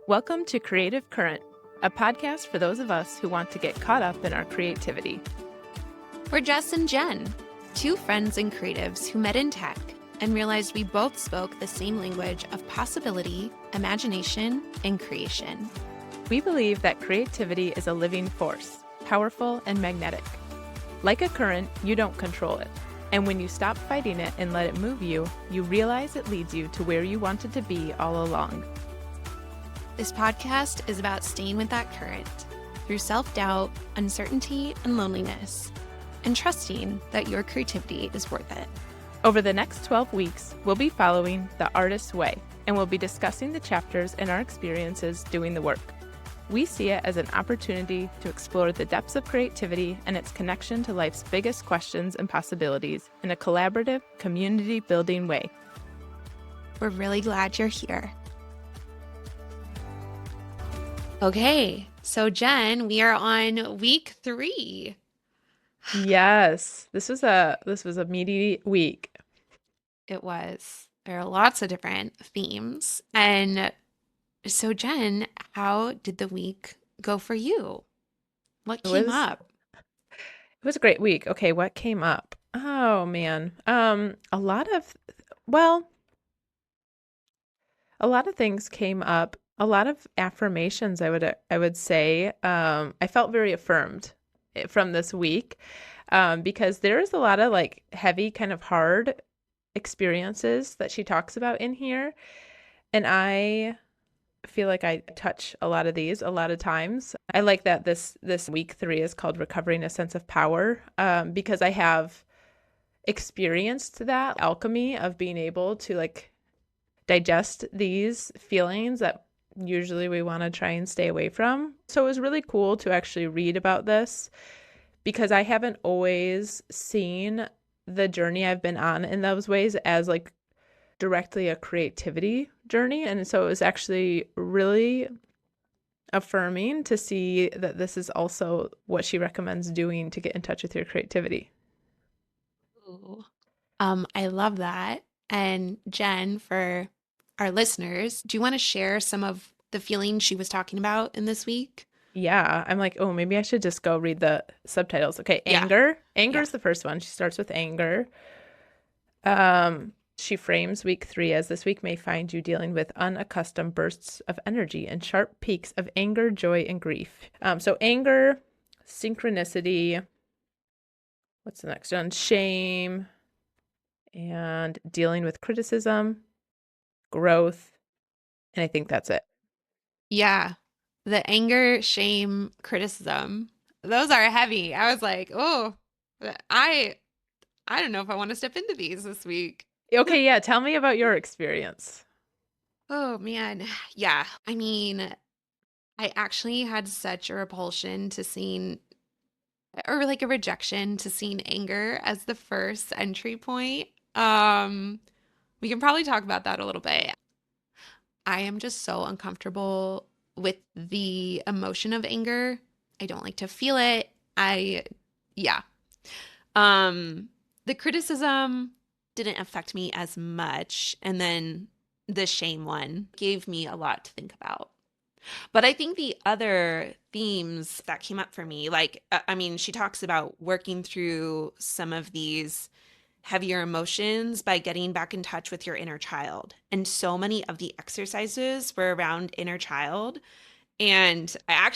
Welcome to Creative Current, a podcast for those of us who want to get caught up in our creativity. We're Jess and Jen, two friends and creatives who met in tech and realized we both spoke the same language of possibility, imagination, and creation. We believe that creativity is a living force, powerful and magnetic. Like a current, you don't control it. And when you stop fighting it and let it move you, you realize it leads you to where you wanted to be all along. This podcast is about staying with that current through self-doubt, uncertainty, and loneliness, and trusting that your creativity is worth it. Over the next 12 weeks, we'll be following the artist's way, and we'll be discussing the chapters and our experiences doing the work. We see it as an opportunity to explore the depths of creativity and its connection to life's biggest questions and possibilities in a collaborative, community-building way. We're really glad you're here. Okay, so Jen, we are on week 3. Yes, this was a meaty week. It was. There are lots of different themes. And so Jen, how did the week go for you? What came up? It was a great week. Okay, what came up? Oh man. A lot of things came up. A lot of affirmations, I would say. I felt very affirmed from this week because there is a lot of like heavy, kind of hard experiences that she talks about in here. And I feel like I touch a lot of these a lot of times. I like that this week 3 is called Recovering a Sense of Power because I have experienced that alchemy of being able to like digest these feelings that usually we want to try and stay away from. So it was really cool to actually read about this because I haven't always seen the journey I've been on in those ways as like directly a creativity journey. And so it was actually really affirming to see that this is also what she recommends doing to get in touch with your creativity. Ooh. I love that. And Jen, for our listeners, do you want to share some of the feelings she was talking about in this week? Yeah, I'm like, oh, maybe I should just go read the subtitles. Okay, anger. Anger is the first one. She starts with anger. She frames week 3 as this week may find you dealing with unaccustomed bursts of energy and sharp peaks of anger, joy, and grief. So anger, synchronicity. What's the next one? Shame, and dealing with criticism, growth, and I think that's it. Yeah. The anger, shame, criticism. Those are heavy. I was like, oh, I don't know if I want to step into these this week. Okay, yeah. Tell me about your experience. Oh, man. Yeah. I mean, I actually had such a repulsion to seeing, or like a rejection to seeing anger as the first entry point. We can probably talk about that a little bit. I am just so uncomfortable with the emotion of anger. I don't like to feel it. Yeah. The criticism didn't affect me as much. And then the shame one gave me a lot to think about. But I think the other themes that came up for me, like, I mean, she talks about working through some of these heavier emotions by getting back in touch with your inner child. And so many of the exercises were around inner child. And I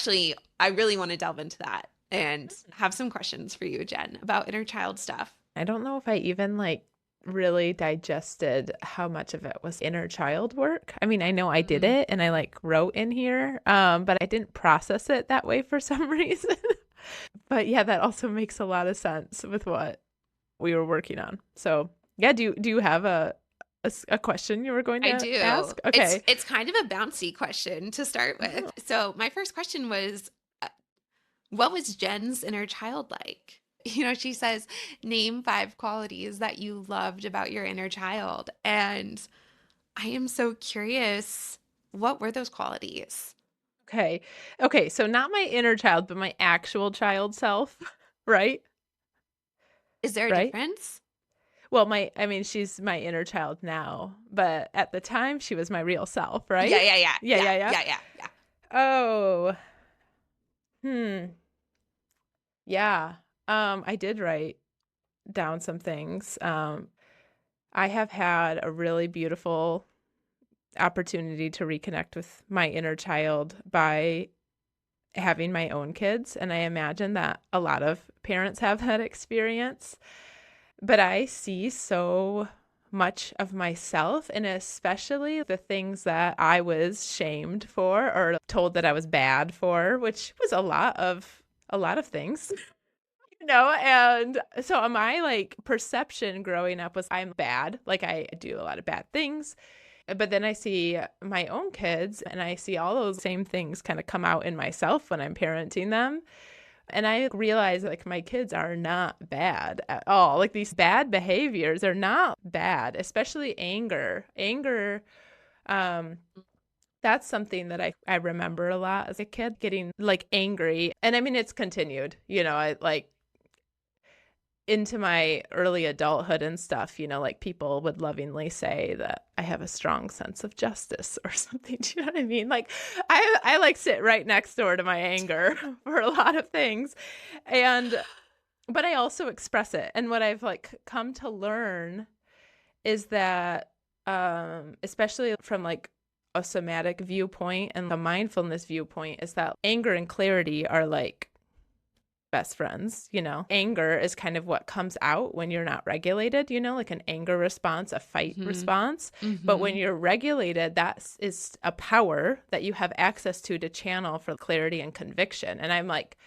really want to delve into that and have some questions for you, Jen, about inner child stuff. I don't know if I even like really digested how much of it was inner child work. I mean, I know I did it and I like wrote in here, but I didn't process it that way for some reason. But yeah, that also makes a lot of sense with what we were working on. So yeah, do you have a question you were going to ask? Okay. It's kind of a bouncy question to start with. Oh. So my first question was, what was Jen's inner child like? You know, she says, name 5 qualities that you loved about your inner child. And I am so curious, what were those qualities? Okay. So not my inner child, but my actual child self, right? Is there a difference? Well, she's my inner child now, but at the time she was my real self, right? Yeah. Oh, hmm. Yeah. I did write down some things. I have had a really beautiful opportunity to reconnect with my inner child by having my own kids. And I imagine that a lot of parents have that experience. But I see so much of myself, and especially the things that I was shamed for or told that I was bad for, which was a lot of things. And so my like perception growing up was I'm bad, like I do a lot of bad things. But then I see my own kids and I see all those same things kind of come out in myself when I'm parenting them. And I realize like my kids are not bad at all. Like these bad behaviors are not bad, especially anger. Anger, um, that's something that I remember a lot as a kid, getting like angry. And I mean, it's continued, I like into my early adulthood and stuff, like people would lovingly say that I have a strong sense of justice or something. Do you know what I mean? Like I like sit right next door to my anger for a lot of things. And but I also express it. And what I've like come to learn is that especially from like a somatic viewpoint and a mindfulness viewpoint is that anger and clarity are like best friends. Anger is kind of what comes out when you're not regulated, like an anger response, a fight Mm-hmm. response. But when Mm-hmm. you're regulated, that is a power that you have access to channel for clarity and conviction. And I'm like,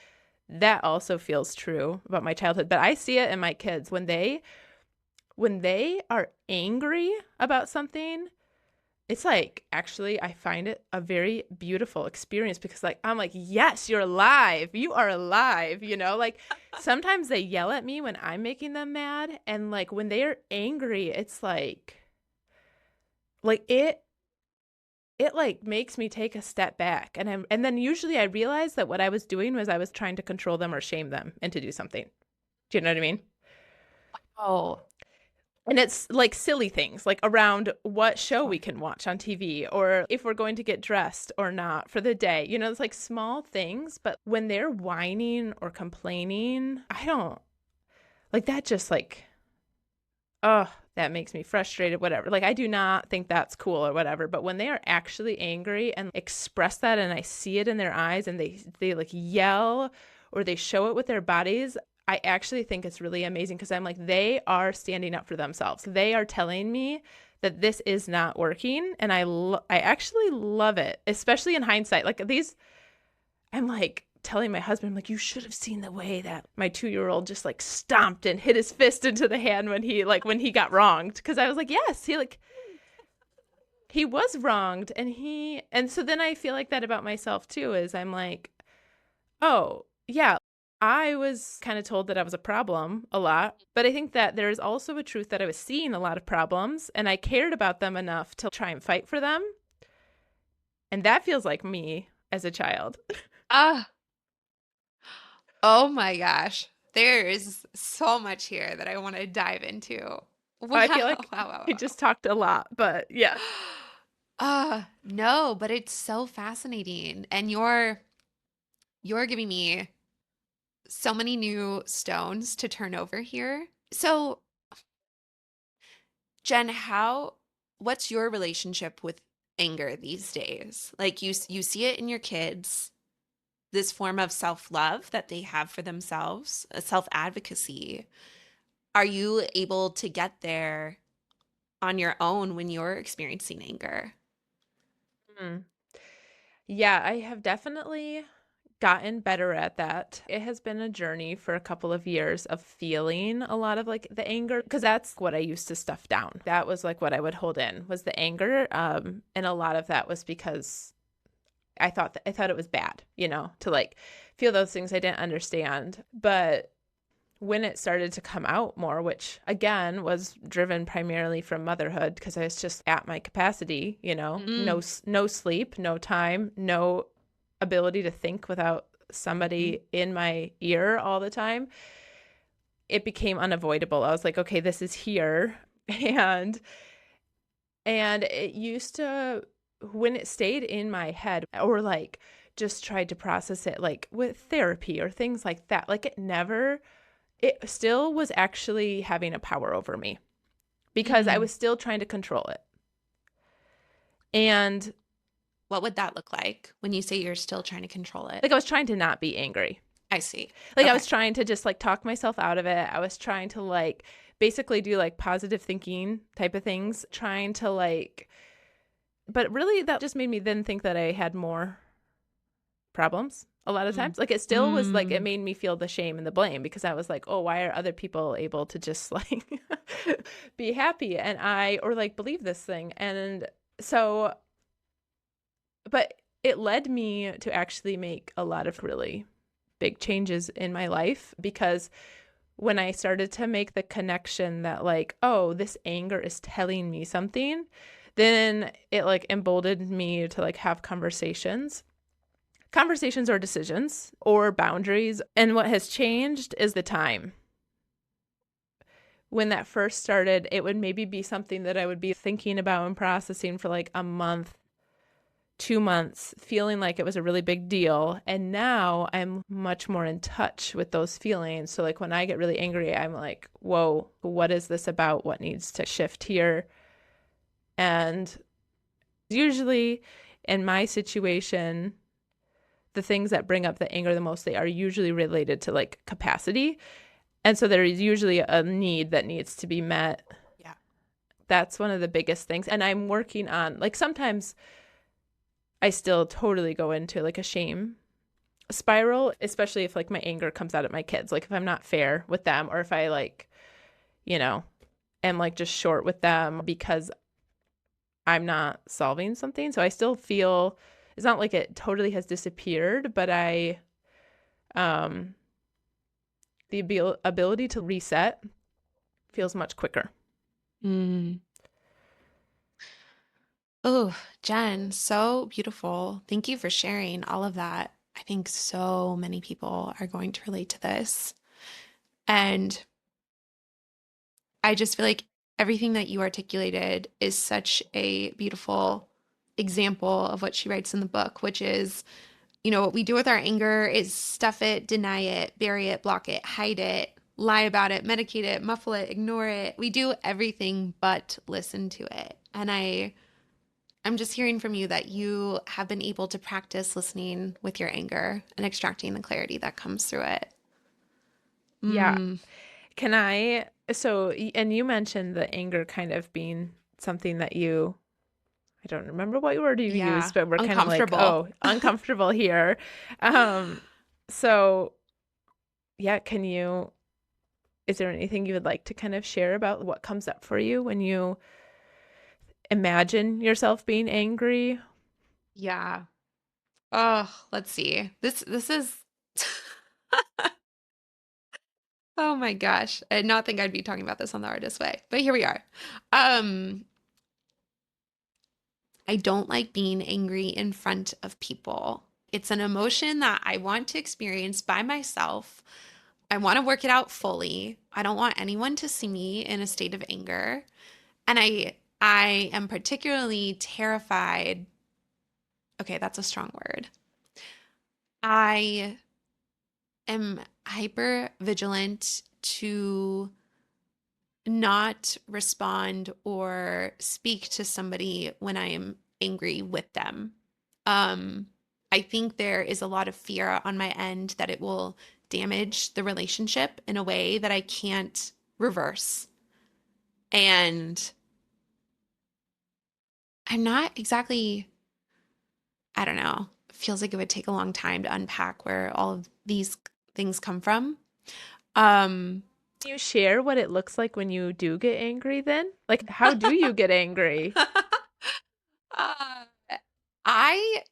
that also feels true about my childhood, but I see it in my kids when they are angry about something. It's like actually I find it a very beautiful experience because like I'm like, yes, you're alive. You are alive. Like sometimes they yell at me when I'm making them mad, and like when they are angry, it's like it like makes me take a step back, and then usually I realize that what I was doing was I was trying to control them or shame them into do something. Do you know what I mean? Oh, And it's like silly things, like around what show we can watch on TV or if we're going to get dressed or not for the day. It's like small things, but when they're whining or complaining, I don't like that, just like, oh, that makes me frustrated, whatever. Like, I do not think that's cool or whatever. But when they are actually angry and express that, and I see it in their eyes and they like yell or they show it with their bodies, I actually think it's really amazing because I'm like, they are standing up for themselves. They are telling me that this is not working. And I actually love it, especially in hindsight. Like these, I'm like telling my husband, I'm like, you should have seen the way that my 2-year-old just like stomped and hit his fist into the hand when he got wronged. Because I was like, yes, he was wronged, and so then I feel like that about myself too. Is I'm like, oh yeah, I was kind of told that I was a problem a lot, but I think that there is also a truth that I was seeing a lot of problems, and I cared about them enough to try and fight for them, and that feels like me as a child. ah, oh my gosh. There is so much here that I want to dive into. I Wow, feel wow, like wow, I wow. just talked a lot, but yeah. No, but it's so fascinating. And you're giving me so many new stones to turn over here. So, Jen, what's your relationship with anger these days? Like you see it in your kids, this form of self-love that they have for themselves, a self-advocacy. Are you able to get there on your own when you're experiencing anger? Mm. Yeah, I have definitely gotten better at that. It has been a journey for a couple of years of feeling a lot of like the anger because that's what I used to stuff down. That was like what I would hold in was the anger, and a lot of that was because I thought it was bad, to like feel those things I didn't understand. But when it started to come out more, which again was driven primarily from motherhood because I was just at my capacity, Mm, no sleep, no time, no ability to think without mhm. somebody in my ear all the time. It became unavoidable. I was like, okay, this is here. And it used to when it stayed in my head or like just tried to process it like with therapy or things like that, like it still was actually having a power over me because I Mm. was still trying to control it. And What would that look like when you say you're still trying to control it? like I was trying to not be angry. I see. Like I Okay. was trying to just like talk myself out of it. I was trying to like basically do like positive thinking type of things, trying to like, but really that just made me then think that I had more problems a lot of Mm. times. Like it still was like, it Mm. made me feel the shame and the blame because I was like, oh, why are other people able to just like be happy and or like believe this thing? And so, but it led me to actually make a lot of really big changes in my life because when I started to make the connection that like, oh, this anger is telling me something, then it like emboldened me to like have conversations or decisions or boundaries. And what has changed is the time. When that first started, it would maybe be something that I would be thinking about and processing for like a month, 2 months, feeling like it was a really big deal. And now I'm much more in touch with those feelings. So, like, when I get really angry, I'm like, whoa, what is this about? What needs to shift here? And usually in my situation, the things that bring up the anger the most, they are usually related to like capacity. And so there is usually a need that needs to be met. Yeah. That's one of the biggest things. And I'm working on, like, sometimes I still totally go into like a shame spiral, especially if like my anger comes out at my kids. Like if I'm not fair with them or if I like, you know, am like just short with them because I'm not solving something. So I still feel it's not like it totally has disappeared, but um, the ability to reset feels much quicker. Mm. Oh, Jen, so beautiful. Thank you for sharing all of that. I think so many people are going to relate to this. And I just feel like everything that you articulated is such a beautiful example of what she writes in the book, which is, what we do with our anger is stuff it, deny it, bury it, block it, hide it, lie about it, medicate it, muffle it, ignore it. We do everything but listen to it. And I'm just hearing from you that you have been able to practice listening with your anger and extracting the clarity that comes through it. Yeah. Mm, Can I? So, and you mentioned the anger kind of being something that I don't remember what word you yeah, used, but we're kind of like, uncomfortable. oh, uncomfortable here. Um, so yeah, is there anything you would like to kind of share about what comes up for you when you imagine yourself being angry? Yeah. Oh, let's see. This is oh my gosh. I did not think I'd be talking about this on the artist way, but here we are. Um, I don't like being angry in front of people. It's an emotion that I want to experience by myself. I want to work it out fully. I don't want anyone to see me in a state of anger. And I am particularly terrified. Okay, that's a strong word. I am hyper vigilant to not respond or speak to somebody when I am angry with them. Um, I think there is a lot of fear on my end that it will damage the relationship in a way that I can't reverse. And I'm not exactly, I don't know, it feels like it would take a long time to unpack where all of these things come from. Um, Can you share what it looks like when you do get angry then? Like, how do you get angry? uh, I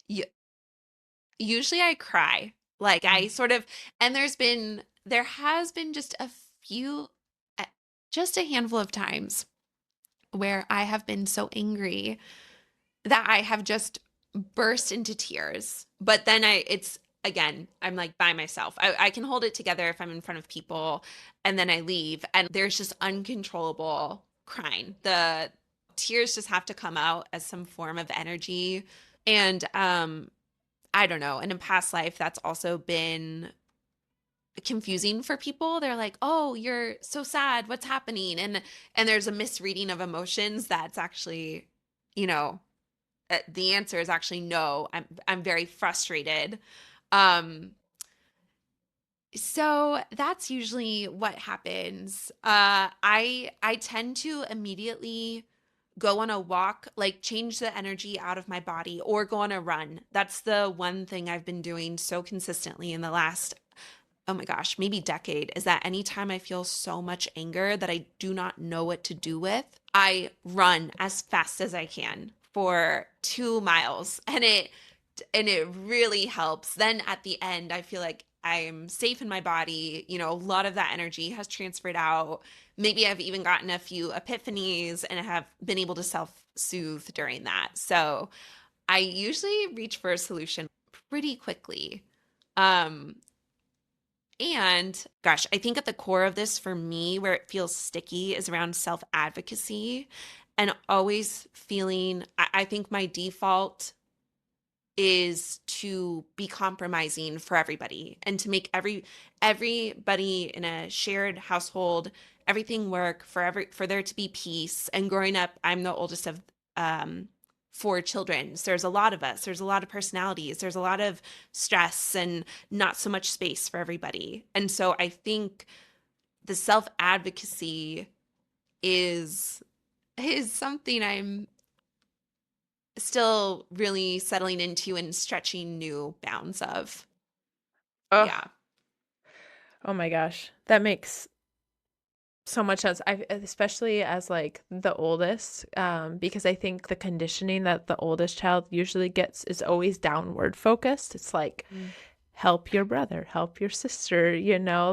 usually I cry. Like I Mm. sort of, and there has been just a few, uh, just a handful of times where I have been so angry that I have just burst into tears. But then it's again, I'm like by myself. I can hold it together if I'm in front of people and then I leave and there's just uncontrollable crying. tears just have to come out as some form of energy. And I don't know. And in past life, that's also been confusing for people. They're like, "Oh, you're so sad. What's happening?" And there's a misreading of emotions that's actually, you know, the answer is actually no. I'm very frustrated. Um so that's usually what happens. I tend to immediately go on a walk, like change the energy out of my body or go on a run. That's the one thing I've been doing so consistently in the last, oh my gosh, maybe decade, is that anytime I feel so much anger that I do not know what to do with, I run as fast as I can for 2 miles. And it really helps. Then at the end, I feel like I'm safe in my body. You know, a lot of that energy has transferred out. Maybe I've even gotten a few epiphanies and have been able to self-soothe during that. So I usually reach for a solution pretty quickly. Um, and gosh, I think at the core of this for me, where it feels sticky, is around self advocacy and always feeling. I think my default is to be compromising for everybody and to make everybody in a shared household everything work for there to be peace. And growing up, I'm the oldest of um 4 children, so there's a lot of us, there's a lot of personalities, there's a lot of stress and not so much space for everybody. And so I think the self advocacy is is something I'm still really settling into and stretching new bounds of. Oh, Yeah. oh my gosh. That makes so much sense. I especially as like the oldest, because I think the conditioning that the oldest child usually gets is always downward focused. It's like Mm. help your brother, help your sister,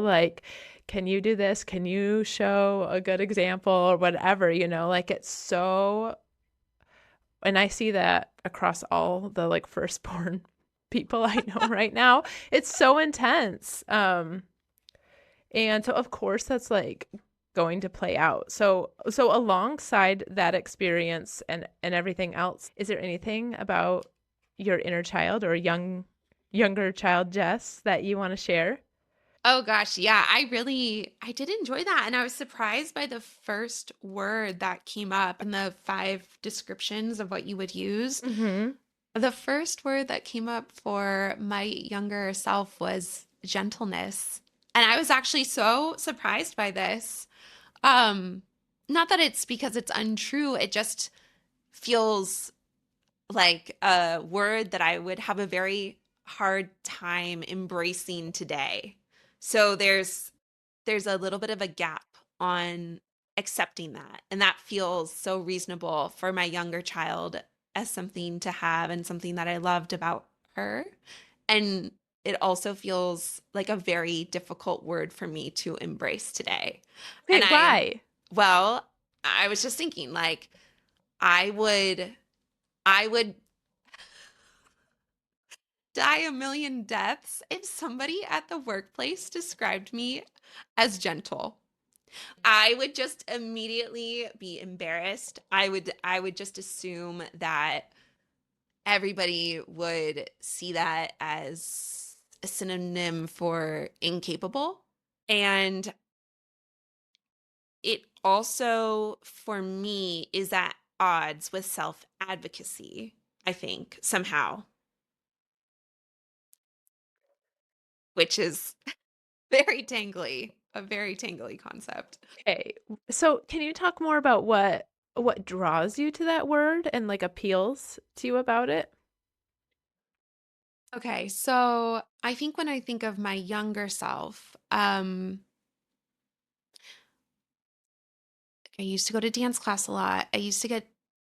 like can you do this? Can you show a good example or whatever, like it's so, and I see that across all the like firstborn people I know right now. It's so intense. And so of course that's like going to play out. So alongside that experience and everything else, is there anything about your inner child or younger child Jess that you want to share? Oh gosh, yeah, I did enjoy that. And I was surprised by the first word that came up in the 5 descriptions of what you would use. Mhm. The first word that came up for my younger self was gentleness. And I was actually so surprised by this. Um, Not that it's because it's untrue, it just feels like a word that I would have a very hard time embracing today. So there's a little bit of a gap on accepting that. And that feels so reasonable for my younger child as something to have and something that I loved about her. And it also feels like a very difficult word for me to embrace today. And Wait, why? well, I was just thinking like I would I would die a million deaths if somebody at the workplace described me as gentle. I would just immediately be embarrassed. I would just assume that everybody would see that as a synonym for incapable. And it also for me is at odds with self-advocacy, I think, somehow, which is very tangly, a very tangly concept. Okay. So can you talk more about what draws you to that word and like appeals to you about it? Okay, so I think when I think of my younger self, I used to go to dance class a lot. I used to get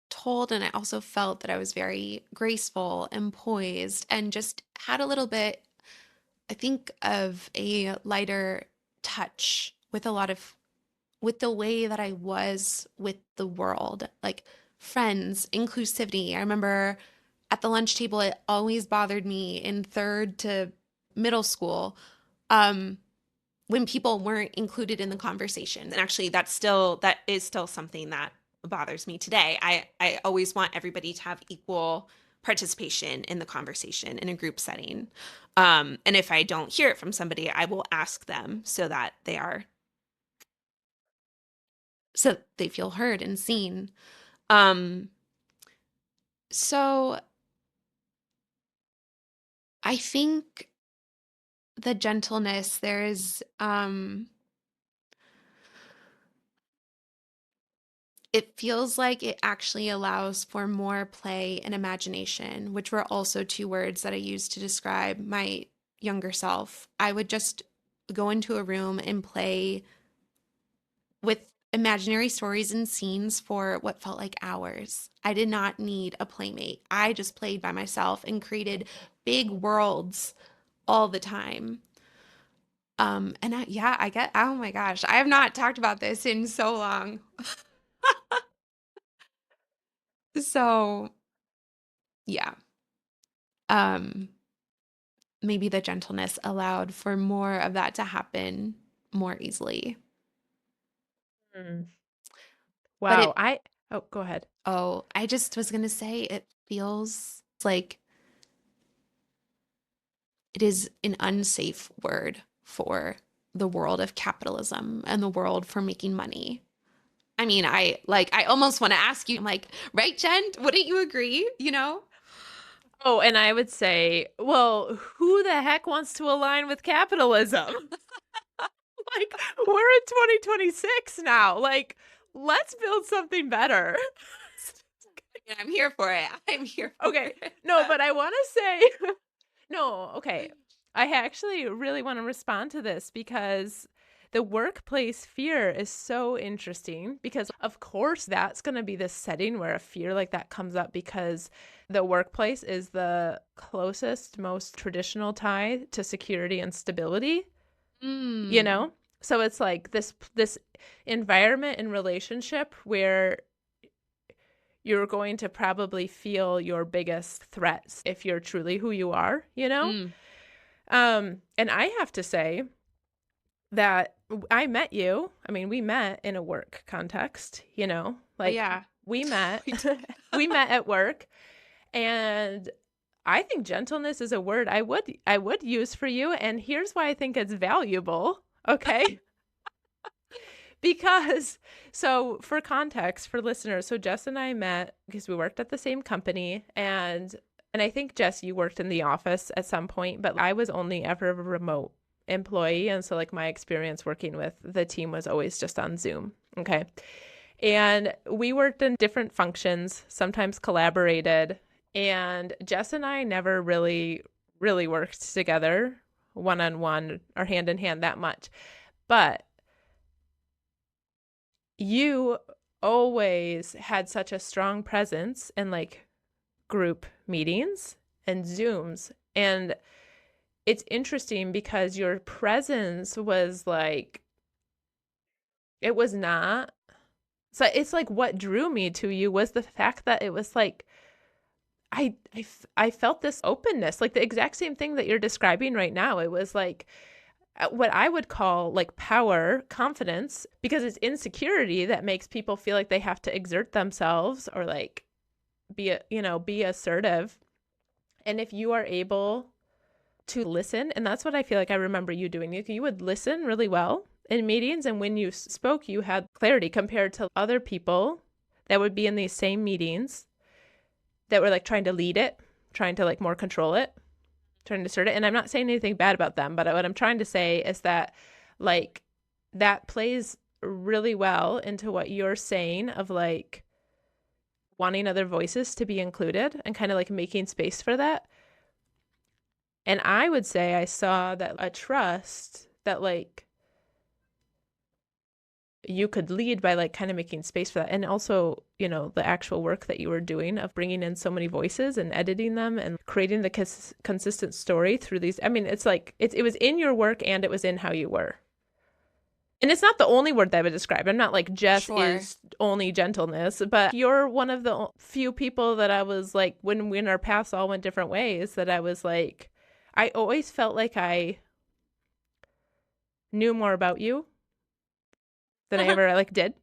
told, and I also felt that I was very graceful and poised and just had a little bit, I think, of a lighter touch with a lot of with the way that I was with the world, like friends, inclusivity. I remember at the lunch table, it always bothered me in third to middle school, um, when people weren't included in the conversation. And actually, that is still something that bothers me today. I always want everybody to have equal participation in the conversation in a group setting. And if I don't hear it from somebody, I will ask them so they feel heard and seen. Um, so I think the gentleness, it feels like it actually allows for more play and imagination, which were also two words that I used to describe my younger self. I would just go into a room and play with imaginary stories and scenes for what felt like hours. I did not need a playmate. I just played by myself and created big worlds all the time. Yeah, I get, oh my gosh, I have not talked about this in so long. So, yeah. Um, Maybe the gentleness allowed for more of that to happen more easily. Mm. But Wow. Oh, go ahead. I just was gonna say it feels like it is an unsafe word for the world of capitalism and the world for making money. I mean, I almost want to ask you, I'm like, right, Jen? Wouldn't you agree? You know? Oh, and I would say, well, who the heck wants to align with capitalism? Like, we're in 2026 now. Like, let's build something better. Yeah, I'm here for it. I'm here for Okay. it. No, but I want to say, no, okay. I actually really want to respond to this because the workplace fear is so interesting because, of course, that's going to be the setting where a fear like that comes up because the workplace is the closest, most traditional tie to security and stability, you Mm, know? So it's like this environment and relationship where you're going to probably feel your biggest threats if you're truly who you are, you know? mm. And I have to say that I met you. I mean, we met in a work context, you know, Oh like yeah. we met, We did. we met at work, and I think gentleness is a word I would use for you. And here's why I think it's valuable. Okay. Because, so for context for listeners, so Jess and I met because we worked at the same company, and I think Jess, you worked in the office at some point, but I was only ever a remote employee, and so like my experience working with the team was always just on Zoom. Okay. And we worked in different functions, sometimes collaborated, and Jess and I never really worked together one on one or hand in hand that much. But you always had such a strong presence in like group meetings and Zooms. And it's interesting because your presence was like, it was not. So it's like what drew me to you was the fact that it was like, I felt this openness, like the exact same thing that you're describing right now. It was like what I would call like power, confidence, because it's insecurity that makes people feel like they have to exert themselves or like be assertive. And if you are able to listen, and that's what I feel like I remember you doing, you would listen really well in meetings. And when you spoke, you had clarity compared to other people that would be in these same meetings that were like trying to lead it, trying to like more control it, trying to assert it. And I'm not saying anything bad about them, but what I'm trying to say is that like that plays really well into what you're saying of like wanting other voices to be included and kind of like making space for that. And I would say I saw that a trust that like you could lead by like kind of making space for that. And also, the actual work that you were doing of bringing in so many voices and editing them and creating the consistent story through these. I mean, it's like it was in your work and it was in how you were. And it's not the only word that I would describe. I'm not like Jess Sure. is only gentleness, but you're one of the few people that I was like, when we in our paths all went different ways, that I was like, I always felt like I knew more about you than I ever like did.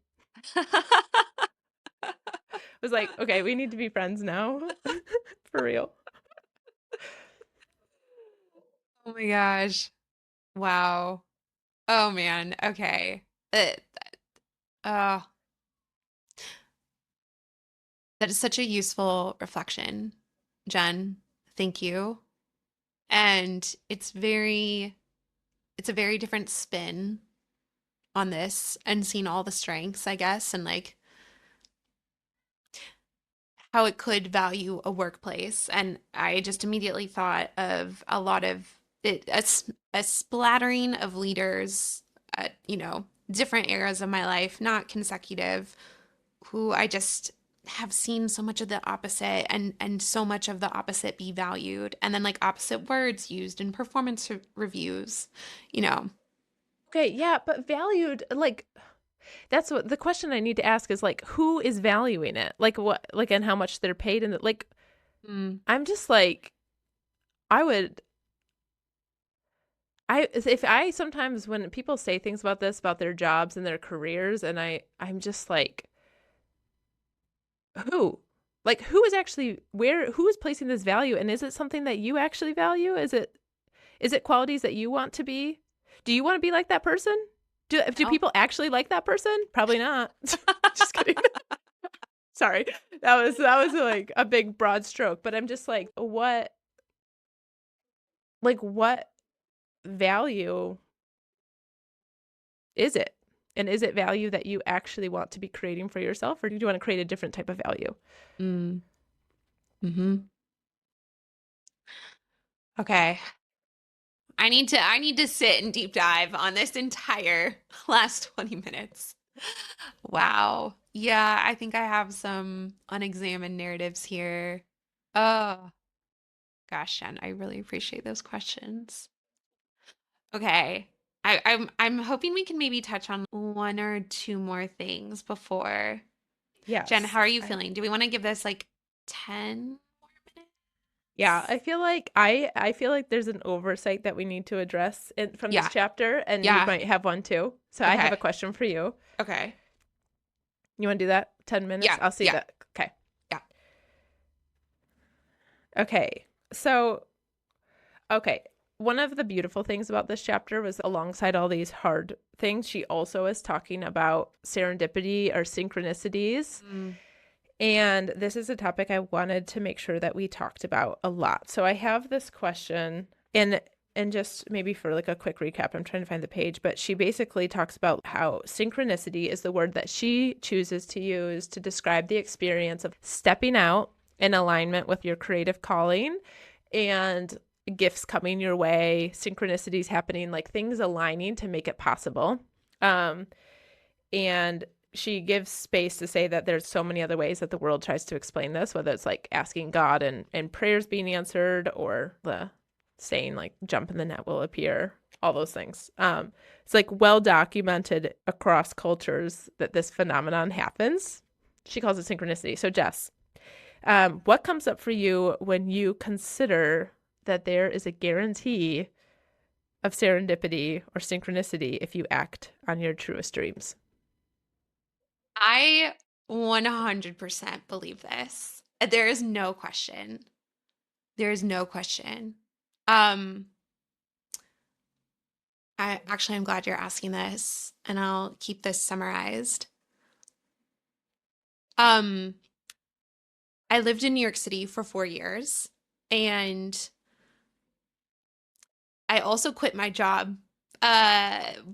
was like, okay, we need to be friends now. For real. Oh my gosh. Wow. Oh man. Okay. Uh, that is such a useful reflection, Jen. Thank you. And it's a very different spin on this and seeing all the strengths, I guess, and like how it could value a workplace. And I just immediately thought of a lot of it, a splattering of leaders at, different eras of my life, not consecutive, who I just have seen so much of the opposite and so much of the opposite be valued. And then like opposite words used in performance reviews, you know. Okay, yeah, but valued, like, that's what the question I need to ask is like, who is valuing it? Like, what, like, and how much they're paid? And like, Mm. I'm just like, I would, if I sometimes when people say things about this, about their jobs and their careers, and I'm just like, who? Like, who is actually who is placing this value? And is it something that you actually value? Is it qualities that you want to be? Do you want to be like that person? Do Oh. people actually like that person? Probably not. Just kidding. Sorry. That was like a big broad stroke, but I'm just like what value is it? And is it value that you actually want to be creating for yourself, or do you want to create a different type of value? Mm. Hmm. Okay. I need to sit and deep dive on this entire last 20 minutes. Wow. Yeah, I think I have some unexamined narratives here. Oh, gosh, Jen, I really appreciate those questions. Okay. I'm hoping we can maybe touch on one or two more things before. Jen, Yes. how are you feeling? Do we want to give this like 10 more Yeah, minutes? I feel like there's an oversight that we need to address from this Yeah. chapter, and you Yeah. might have one too. So I have Okay. a question for you. Okay. You want to do that? 10 minutes? Yeah. I'll see Yeah. that. Okay. Yeah. Okay. So, okay. One of the beautiful things about this chapter was alongside all these hard things, she also is talking about serendipity or synchronicities. Mm. And this is a topic I wanted to make sure that we talked about a lot. So I have this question, and just maybe for like a quick recap, I'm trying to find the page, but she basically talks about how synchronicity is the word that she chooses to use to describe the experience of stepping out in alignment with your creative calling and gifts coming your way, synchronicities happening, like things aligning to make it possible. Um, and she gives space to say that there's so many other ways that the world tries to explain this, whether it's like asking God and prayers being answered, or the saying like jump in the net will appear, all those things. It's like well documented across cultures that this phenomenon happens. She calls it synchronicity. So Jess, what comes up for you when you consider that there is a guarantee of serendipity or synchronicity if you act on your truest dreams? I 100% believe this. There is no question. There is no question. Um, I'm glad you're asking this, and I'll keep this summarized. Um, I lived in New York City for 4 years, and I also quit my job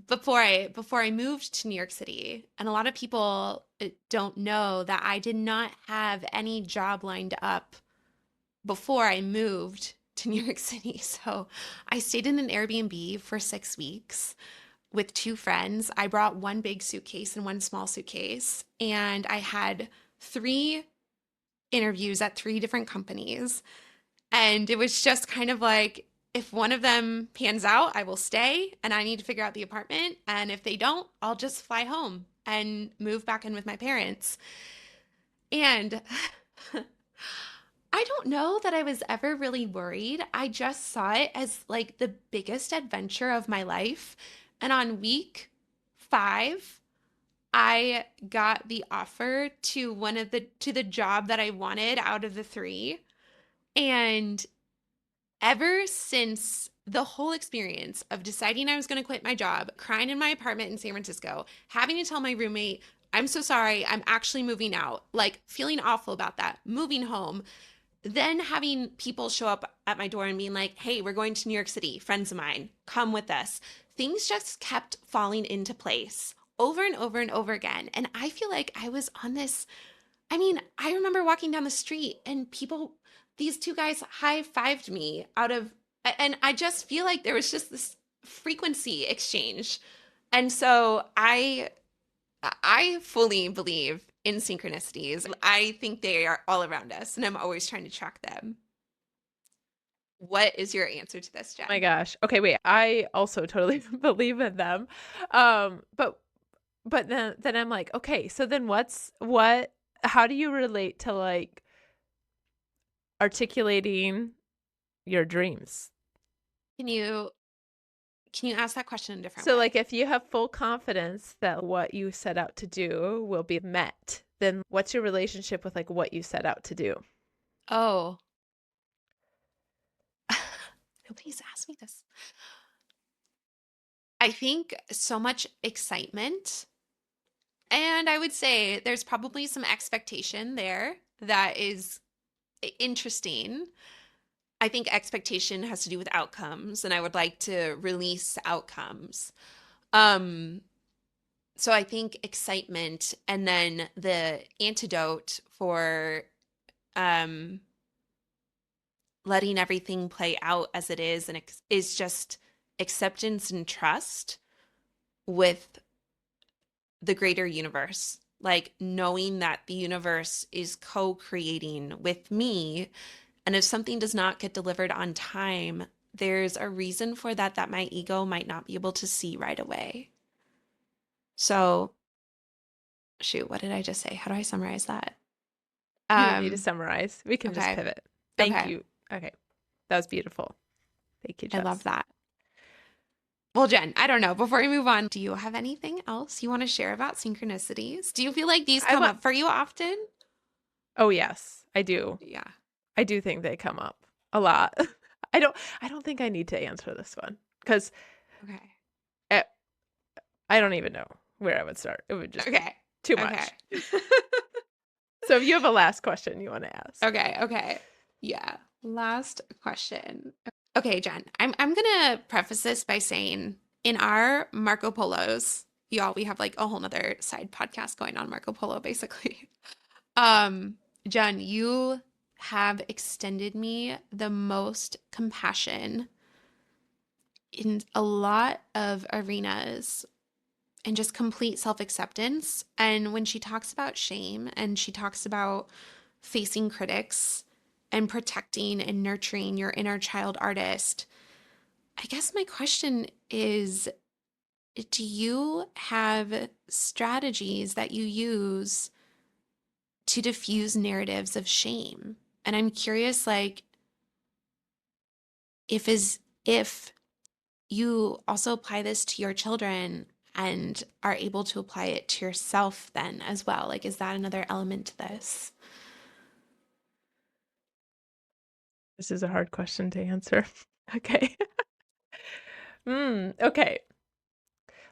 before I moved to New York City. And a lot of people don't know that I did not have any job lined up before I moved to New York City. So I stayed in an Airbnb for 6 weeks with two friends. I brought one big suitcase and one small suitcase, and I had three interviews at three different companies. And it was just kind of like, if one of them pans out, I will stay and I need to figure out the apartment. And if they don't, I'll just fly home and move back in with my parents. And I don't know that I was ever really worried. I just saw it as like the biggest adventure of my life. And on week 5, I got the offer to the job that I wanted out of the three. And ever since the whole experience of deciding I was going to quit my job, crying in my apartment in San Francisco, having to tell my roommate, I'm so sorry, I'm actually moving out, like feeling awful about that, moving home, then having people show up at my door and being like, hey, we're going to New York City, friends of mine, come with us. Things just kept falling into place over and over and over again. And I feel like I was on this. I mean, I remember walking down the street and people, these two guys high fived me out of, and I just feel like there was just this frequency exchange. And so I fully believe in synchronicities. I think they are all around us, and I'm always trying to track them. What is your answer to this, My Jen? gosh. Okay, wait. I also totally believe in them. But then I'm like, okay, so then what how do you relate to like articulating your dreams? Can you can you ask that question in a different So like way? if you have full confidence that what you set out to do will be met, then what's your relationship with like what you set out to do? Oh, nobody's asked me this. I think so much excitement. And I would say there's probably some expectation there that is interesting. I think expectation has to do with outcomes, and I would like to release outcomes. Um, so I think excitement, and then the antidote for um, letting everything play out as it is, and is just acceptance and trust with the greater universe. Like knowing that the universe is co creating with me. And if something does not get delivered on time, there's a reason for that that my ego might not be able to see right away. So, shoot, what did I just say? How do I summarize that? You don't need to Um, summarize. We can just okay. pivot. Thank Okay. you. Okay. That was beautiful. Thank you, I love Jess. that. Well, Jen, I don't know. Before we move on, do you have anything else you want to share about synchronicities? Do you feel like these I come want up for you often? Oh yes, I do. Yeah. I do think they come up a lot. I don't think I need to answer this one because Okay. I don't even know where I would start. It would just be Okay. too Okay. much. So if you have a last question you want to ask. Okay. Okay. Yeah. Last question. Okay, Jen, I'm gonna preface this by saying in our Marco Polos, y'all, we have like a whole nother side podcast going on Marco Polo, basically. Um, Jen, you have extended me the most compassion in a lot of arenas and just complete self-acceptance. And when she talks about shame and she talks about facing critics and protecting and nurturing your inner child artist, I guess my question is, do you have strategies that you use to diffuse narratives of shame? And I'm curious, like, if you also apply this to your children and are able to apply it to yourself then as well. Like, is that another element to this? This is a hard question to answer. Okay. Okay.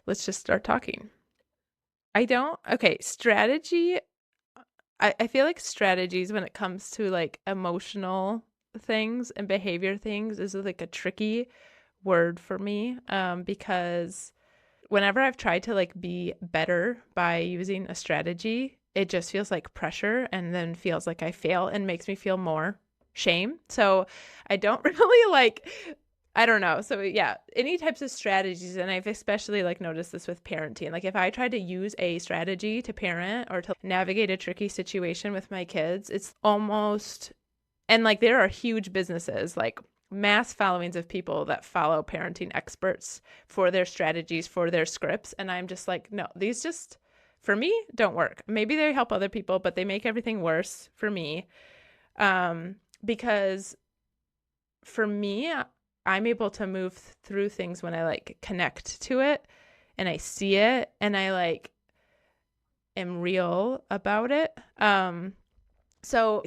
Let's just start talking. I don't okay, strategy I feel like strategies when it comes to like emotional things and behavior things is like a tricky word for me because whenever I've tried to like be better by using a strategy, it just feels like pressure and then feels like I fail and makes me feel more shame. So I don't really like I don't know. So yeah, any types of strategies, and I've especially like noticed this with parenting. Like if I try to use a strategy to parent or to navigate a tricky situation with my kids, it's almost and like there are huge businesses like mass followings of people that follow parenting experts for their strategies, for their scripts. And I'm just like, no, these just, for me, don't work. Maybe they help other people, but they make everything worse for me. Because for me, I'm able to move through things when I like connect to it and I see it and I like am real about it. So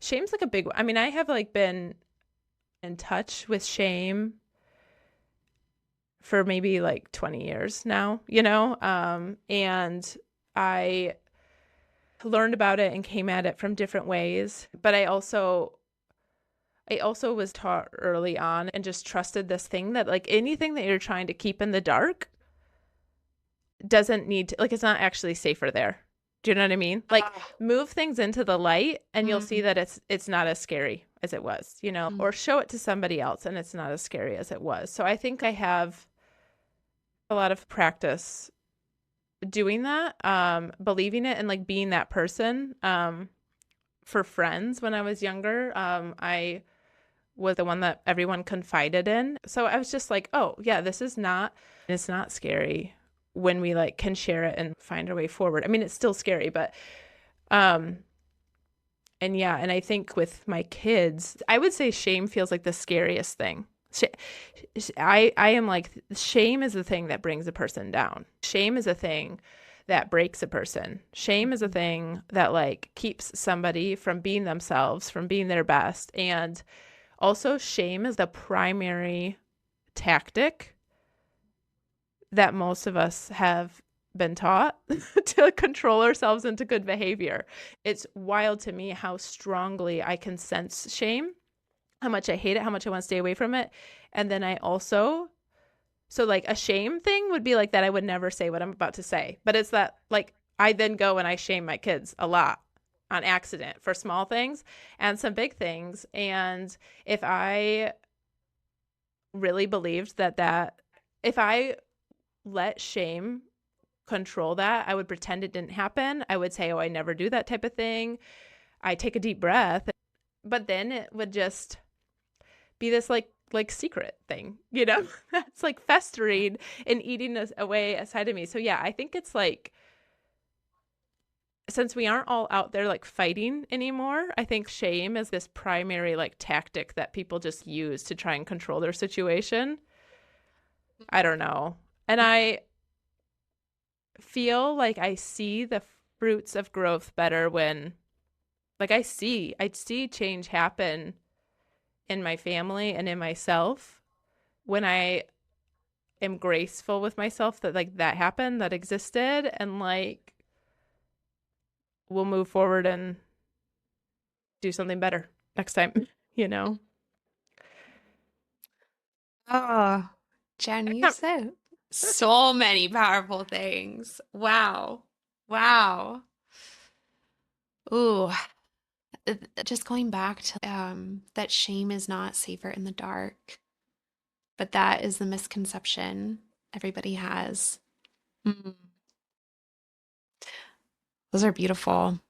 shame's like a big one. I mean, I have like been in touch with shame for maybe like 20 years now, and I learned about it and came at it from different ways. But I also was taught early on and just trusted this thing that like anything that you're trying to keep in the dark doesn't need to, like, it's not actually safer there. Do you know what I mean? Like, Ah. move things into the light and you'll see Mm, that it's not as scary as it was, mm, or show it to somebody else and it's not as scary as it was. So I think I have a lot of practice doing that, believing it and like being that person. For friends when I was younger, I was the one that everyone confided in. So I was just like, oh, yeah, it's not scary when we like can share it and find our way forward. I mean, it's still scary, but um and yeah, and I think with my kids, I would say shame feels like the scariest thing. I am like, shame is the thing that brings a person down. Shame is a thing that breaks a person. Shame is a mhm, thing that like keeps somebody from being themselves, from being their best. And also, shame is the primary tactic that most of us have been taught to control ourselves into good behavior. It's wild to me how strongly I can sense shame, how much I hate it, how much I want to stay away from it. And then I also, so like a shame thing would be like that I would never say what I'm about to say. But it's that like I then go and I shame my kids a lot on accident for small things and some big things. And if I really believed that if I let shame control that, I would pretend it didn't happen. I would say, oh, I never do that type of thing. I take a deep breath. But then it would just be this like secret thing, that's like festering and eating away a side of me. So yeah, I think it's like, since we aren't all out there like fighting anymore, I think shame is this primary like tactic that people just use to try and control their situation. I don't know. And mm, I feel like I see the fruits of growth better when like I see change happen in my family and in myself when I am graceful with myself that like that happened, that existed, and like we'll move forward and do something better next time, you know. mm. Oh, Jen, I you can't. said so many powerful things. Wow. Wow. Ooh, just going back to that shame is not safer in the dark, but that is the misconception everybody has. Mm. Those are beautiful.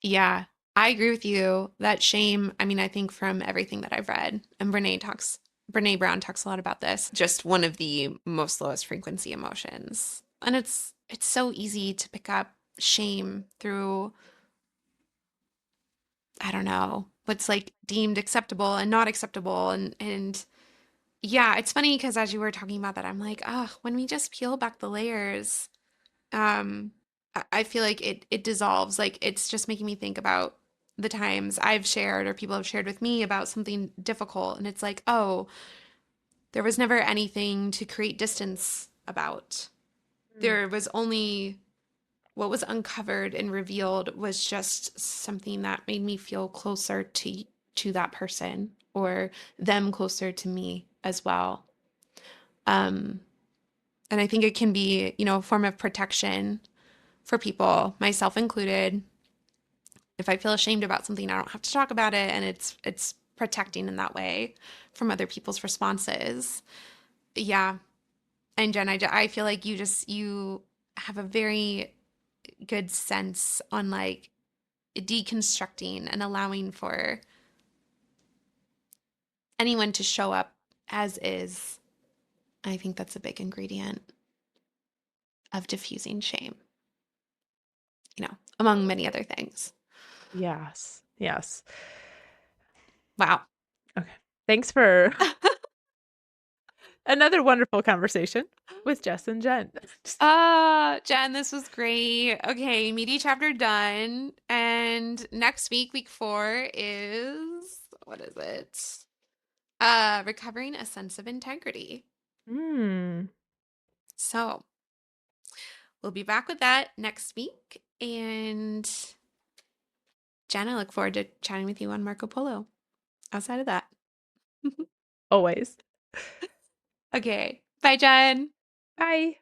Yeah, I agree with you. That shame, I mean, I think from everything that I've read, and Brene Brown talks a lot about this, just one of the most lowest frequency emotions. And it's so easy to pick up shame through, I don't know, what's like deemed acceptable and not acceptable. And yeah, it's funny because as you were talking about that, I'm like, oh, when we just peel back the layers, um I feel like it dissolves. Like it's just making me think about the times I've shared or people have shared with me about something difficult, and it's like, oh, there was never anything to create distance about. Mm. There was only what was uncovered and revealed was just something that made me feel closer to that person or them closer to me as well. um and I think it can be, a form of protection for people, myself included. If I feel ashamed about something, I don't have to talk about it, and it's protecting in that way from other people's responses. Yeah. And Jen, I feel like you have a very good sense on like deconstructing and allowing for anyone to show up as is. I think that's a big ingredient of diffusing shame, among many other things. Yes, yes. Wow. Okay, thanks for Another wonderful conversation with Jess and Jen. Jen, this was great. Okay, meaty chapter done. And next week, week 4 is what is it? Recovering a sense of integrity. Hmm. So we'll be back with that next week. And Jen, I look forward to chatting with you on Marco Polo outside of that. Always. Okay. Bye, Jen. Bye.